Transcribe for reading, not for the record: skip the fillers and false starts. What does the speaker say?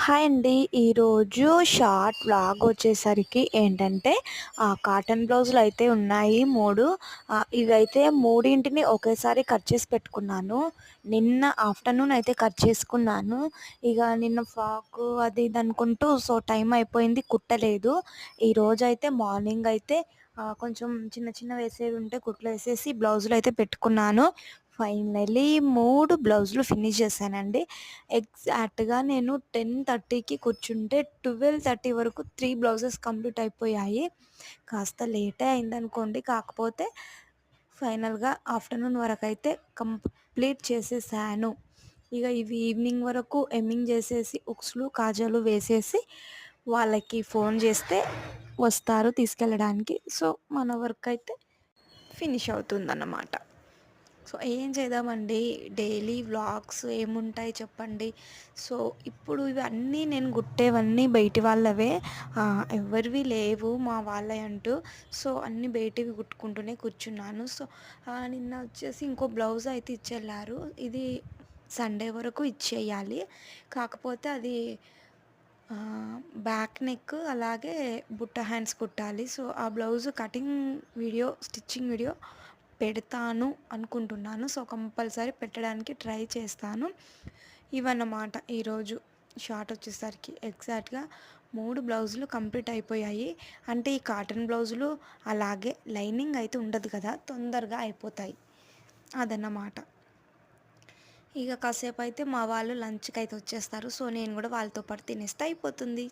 Hi అండి. ఈరోజు short vlog వచ్చేసరికి ఏంటంటే కాటన్ బ్లౌజులు అయితే ఉన్నాయి 3. ఇవైతే మూడింటిని ఒకేసారి కట్ చేసి పెట్టుకున్నాను. నిన్న ఆఫ్టర్‌నూన్ అయితే కట్ చేసుకున్నాను. ఇక నిన్న ఫ్రాకు అది ఇది అనుకుంటూ టైం అయిపోయింది కుట్టలేదు. ఈరోజైతే మార్నింగ్ అయితే కొంచెం చిన్న చిన్న వేసేవి ఉంటే కుట్లు వేసేసి బ్లౌజులు అయితే పెట్టుకున్నాను. ఫైనల్లీ 3 బ్లౌజులు ఫినిష్ చేశానండి. ఎగ్జాక్ట్‌గా నేను 10:30కి కూర్చుంటే 12:30 వరకు 3 బ్లౌజెస్ కంప్లీట్ అయిపోయాయి. కాస్త లేటే అయిందనుకోండి. కాకపోతే ఫైనల్‌గా ఆఫ్టర్‌నూన్ వరకైతే కంప్లీట్ చేసేసాను. ఇగ ఇవి ఈవినింగ్ వరకు ఎమ్మింగ్ చేసేసి ఉక్సులు, కాజాలు వేసేసి వాళ్ళకి ఫోన్ చేస్తే వస్తారు తీసుకెళ్ళడానికి. మన వర్క్ అయితే ఫినిష్ అవుతుందన్నమాట. ఏం చేద్దామండి, డైలీ వ్లాగ్స్ ఏముంటాయి చెప్పండి. సో, ఇప్పుడు ఇవన్నీ నేను కుట్టేవన్నీ బయటి వాళ్ళవే. ఎవరివి లేవు మా వాళ్ళయి అంటూ. అన్నీ బయటివి కుట్టుకుంటూనే కూర్చున్నాను. నిన్న వచ్చేసి ఇంకో బ్లౌజ్ అయితే ఇచ్చెళ్లారు. ఇది సండే వరకు ఇచ్చేయాలి. కాకపోతే అది బ్యాక్ నెక్ అలాగే బుట్ట హ్యాండ్స్ కుట్టాలి. ఆ blouse cutting video, stitching video పెడతాను అనుకుంటున్నాను. కంపల్సరీ పెట్టడానికి ట్రై చేస్తాను. ఇవన్నమాట ఈరోజు షార్ట్ వచ్చేసరికి ఎగ్జాక్ట్‌గా 3 బ్లౌజులు కంప్లీట్ అయిపోయాయి. అంటే ఈ కాటన్ బ్లౌజులు అలాగే లైనింగ్ అయితే ఉండదు కదా, తొందరగా అయిపోతాయి. అదన్నమాట. ఇక కాసేపయితే మా వాళ్ళు లంచ్‌కైతే వచ్చేస్తారు. నేను కూడా వాళ్ళతో పాటు తినేస్తే అయిపోతుంది.